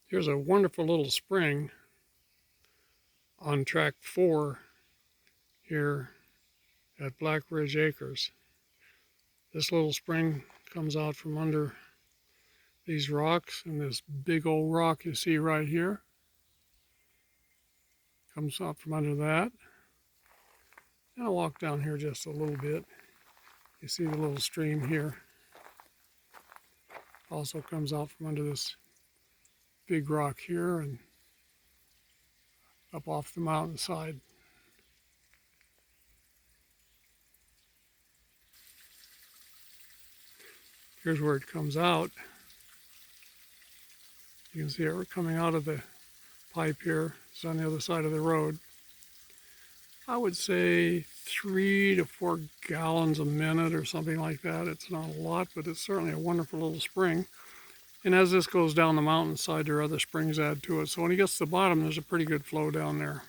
Here's a wonderful little spring on tract 4 here at Black Ridge Acres. This little spring comes out from under these rocks, and this big old rock you see right here comes out from under that. And I'll walk down here just a little bit. You see the little stream here. Also comes out from under this big rock here and up off the mountainside. Here's where it comes out. You can see it coming out of the pipe here. It's on the other side of the road. I would say 3 to 4 gallons a minute or something like that. It's not a lot, but it's certainly a wonderful little spring. And as this goes down the mountainside, there are other springs add to it. So when it gets to the bottom, there's a pretty good flow down there.